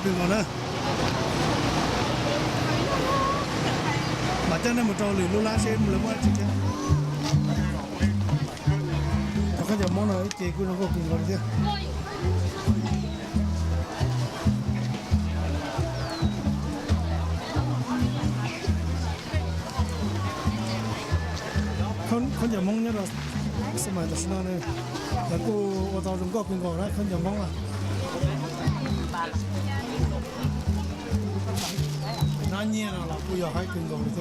kinh còn nữa mà chân này một trâu lì lú lá xem là mua chị chứ có giờ món nào chị cũng nó có kinh còn chứ không giờ mong nhớ rồiสมัยแต่ชนะเนี่ยแต่กูว่าตอนรุ่งก็กินก่อนนะเขาจะมองอ่ะน่าเงี้ยนะล่ะกูอยากให้กินก่อนเลยจ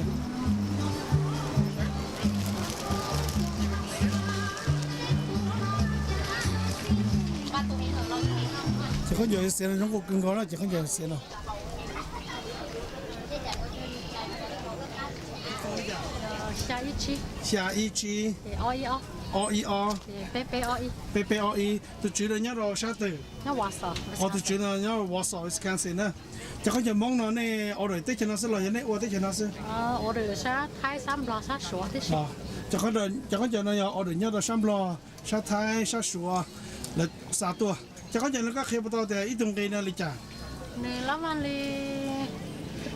ะเขาจะเสียนะรุ่งก็กินก่อนนะจะเขาจะเสียนะ下一期，PPOE，就主要一路沙地，我就主要一路瓦萨是看先啦。就佢就望到呢，我哋啲錢老師來呢，我啲錢老師。我哋沙太三落沙鎖啲事。就佢就呢有我哋一路三落沙太沙鎖嚟沙多，就佢就呢個睇不到嘅一種嘅呢嚟講。你諗下你。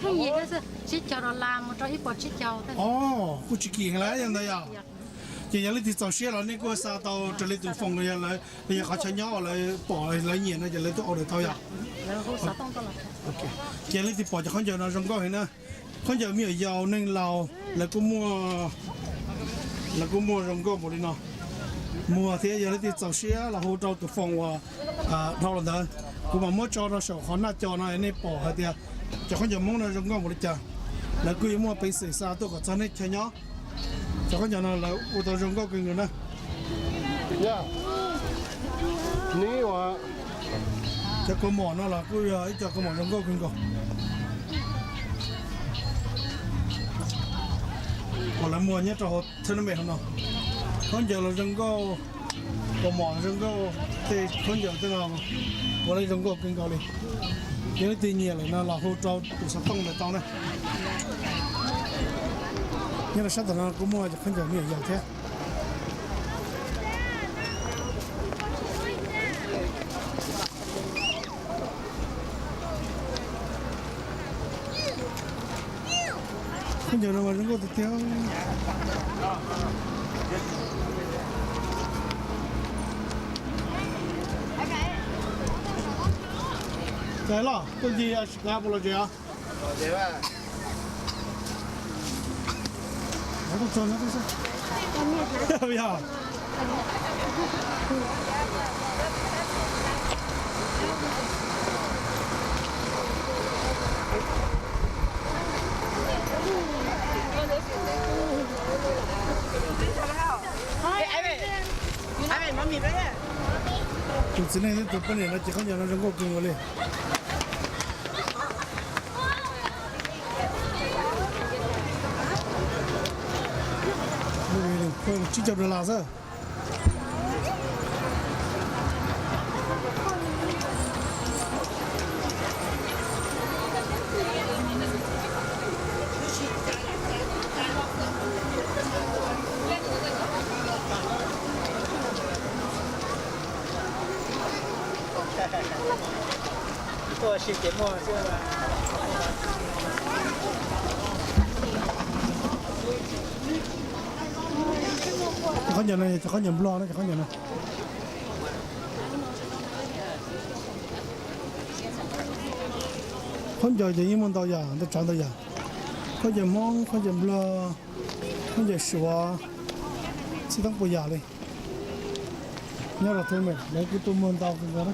cái gì đó chứ cho nó làm một ít bột chứ cho thôi. Cô chỉ kiện lạiอย่างไรอ่ะchỉ làที่ต่อเชื่อเราเนี่ยก็ซาตอจะเลยตัวฟงเลยเลยเลยเขาใช้ย่อเลยปล่อยเลยเงียบนะจะเลยตัวเอาเลยเท่าอย่างแล้วเขาสาต้องตลอดโอเคchỉเลยที่ปล่อยจะเขาจะเราจงก็เห็นนะเขาจะมียาวนึ่งเราแล้วก็มัวจงก็หมดเลยเนาะมัวที่อย่างที่ต่อเชื่อเราเขาจะตัวฟงว่าเท่านั้นกูมามัวจอเราสองคนหน้าจอนะนี่ปล่อยเดียวจะเขาจะมองเราจงก็หมดเลยจ้ะแล้วกูยังมัวไปศึกษาตัวกับเจ้าเนี่ยใช่เนาะจะเขาจะนั่นแล้วอุตส่าห์ก็กินอยู่นะเนี่ยนี่วะจะก็หมอนนั่นแหละกูจะก็หมอนจงก็กินก่อนพอละมัวเนี่ยจะหดเท่านั้นเองเนาะคนเดียวเราจงก็หมอนจงก็ที่คนเดียวที่เราวันนี้จงก็กินก่อนเลยยังตีเงี้ยเลยนะเราเขาจะตัวสัตว์ต้องเลยต้องนะนี่เราชัดแต่เราก็มัวจะขึ้นจากนี่อย่างแท้ขึ้นจากเราเราก็จะเที่ยวใช่หรอตัวจีอาชิกาบุลจีอ่ะเดี๋ยวว่า我都走了，这是。要不要？哎，妈咪来了。就之前都本来那几个人让我跟我嘞。chỉ chụp được là sao? Tôi xin kiếm mua chưa mà. Có nhận này, có nhận lo đấy, có nhận này. Không giờ chỉ muốn tao giờ, tao chọn tao giờ. Có giờ mong, có giờ lo, có giờ sửa, chỉต้องbây giờ đi. Nhớ là thôi mày, lấy cái tôi muốn tao cái đó.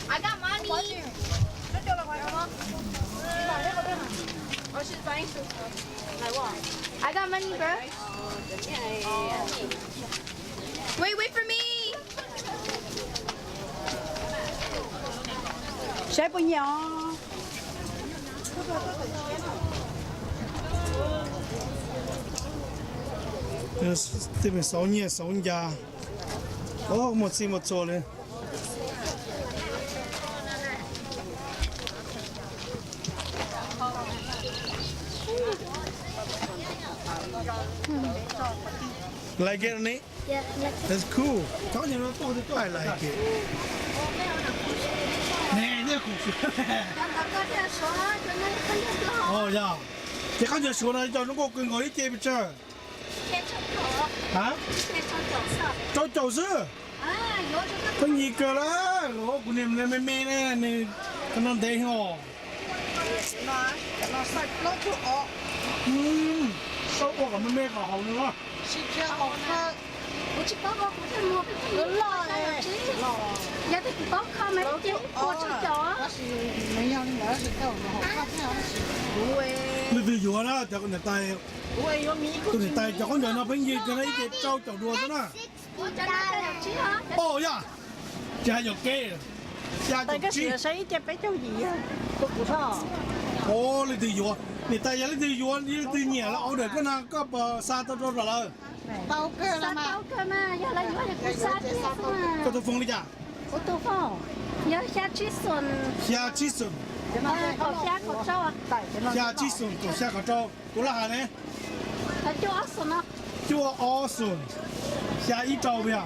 I got money. I got money, bro. Wait for me. Sếp bao nhiêu? Thì mình sáu nhẹ sáu già. Có một xí một chỗ lên. Like it, Nate? Yeah, like That's cool. Tao nhìn nó to thì tôi like it. Nè, nó cũng Oh yeah. Thì không giờ xuống này cho nó có quyền ngồi đi chơi bây giờ. Hả? Cho chậu sữa. Có gì cơ đó. Lỗ của niềm lên mê nè. Nè. Cái nó đấy hò. nó sạch nó chỗ ọ Sao có cả mê cả hậu nữa. xí kia ọ khác nó lo này Dạ thì có không mấy chị cô cho chó. nó xí mấy nhau nữa xí đâu mà họ khác nhau nó xí đuôi Nó từ dùa đó. Cho con này tay. đuôi nó mí Con này tay cho con nhỏ nó phải gì. Cái này cái trâu chậu đùa đó nè. Cô cho nó là chị hả? Oh yeah. Cha dọc kê. Cha tại dọc cái chi. sữa sấy cho bé cháu gì á tôi cũng sao Oh, lấy từ dùa. Này tay lấy từ dùa. Lấy từ nhẹ là ở đây cái nào có xa tao rồi là. tao kêu là Sao mà tao cơ mà, giờ là nói là cô xa chị mà. Có tôi phong đi chả. Cô tô phong. Nhớ xa chị xuân. Xa chi xuân. Ở xa có cho à? Xa chi xuân. Cổ xa có trâu. Cổ là hả nè. Ở chỗ ốc xuân á. Chua o xuân. Xa ít trâu bia.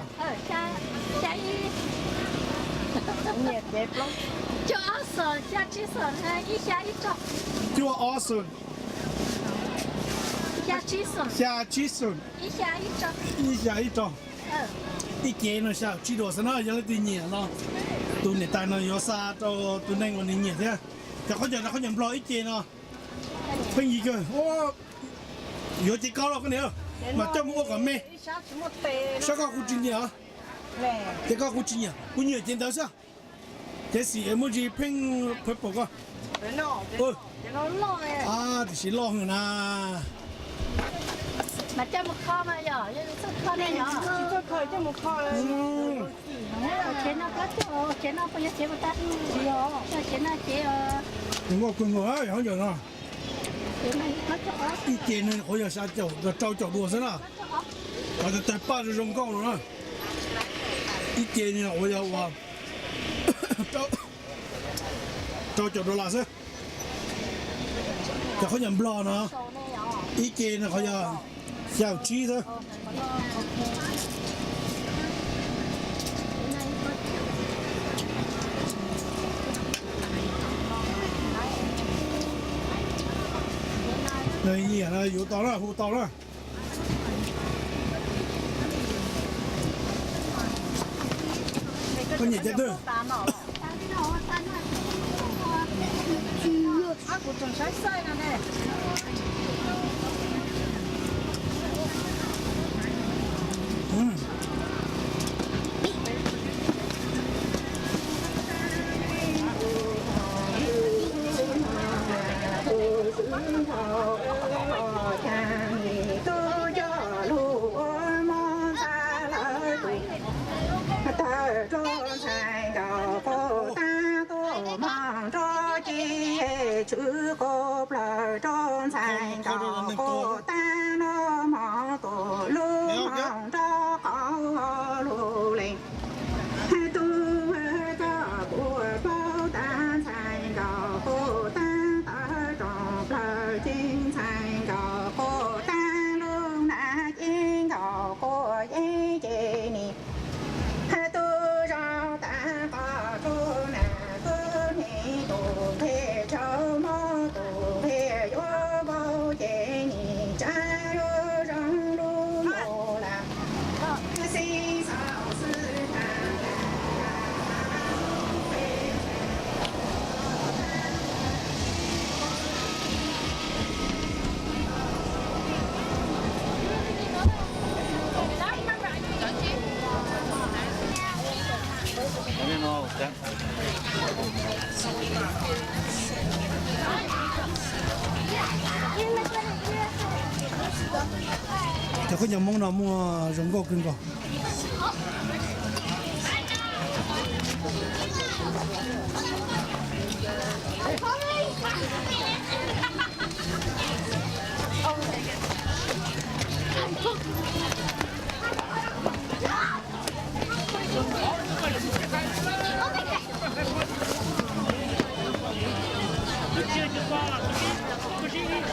Xa y. nhiệt đẹp lắm Chỗ ốc xuân, xa chị xuân, y xa y cho. Chua o xuân. Xa chị xuân, Xa chi xuân. y xa y cho. Ít xa ít trâu. Ít kế nó xa. Chỉ đồ xa nó. Giờ lấy từ nhẹ nó. Tụi này tay nó yếu xa trâu. Tụi này còn nhẹ thế. Chả có giờ nó không nhận lo ít kế nó. Phải gì cơ. Ô. Yếu chỉ cao đâu cái này. Mà trong mua cả mê. sao chỉ một tê Sao có cụ trình nhỉ? nè Thế có cụ trình nhỉ? Cụ nhỉ tiền đâu sao? Thế gì em muốn gì pin phải bỏ qua? cái nọ Ôi, cái nó lo này à thì chỉ lo hơn à. Mà cho một kho mà giờ, cho kho này nhỏ. chỉ có thời cho một kho này Chế nó có chỗ, chế nó có chế một ta. chỉ họ Cho chế nó chế Đừng có quên ngồi ấy, không giờ nó. chế này có chỗ. Ít tiền nên hồi giờ sao chậu, rồi trâu chậu đùa thế nào? Và từ tới ba giờ rong câu rồi đó. Ít tiền nên hồi giờ vào. Trâu chậu đùa là sao? Chả có nhầm lo nữa. Ít tiền là hồi giờ giàu chi thôi. Này nhỉ là yếu tố đó, hữu tố đó. Có nhỉ chết được. ác của chồng sai sai nè nè chữ cô bờ trôn thành cầu cô ta nó mò tổ lu mong cho có lu lên tu cho của cô ta thành cầu cô ta ta tròn bờ chính thành cầu cô ta luôn đã chính cầu cô ấy chị nè tu cho ta có tu nè tu nè tu thế cho mô tu thế yo bao chế nhị cha yo rong lu mô la si sao sư ta Chả có nhầm mong nào mua rong câu kinh cầu.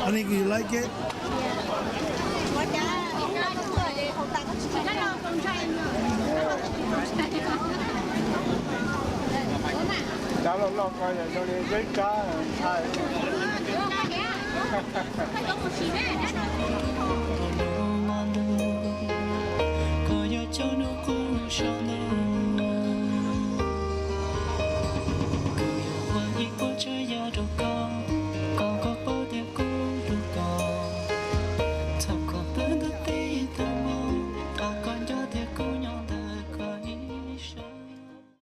I think you like it. 搞落落個人做你最佳係。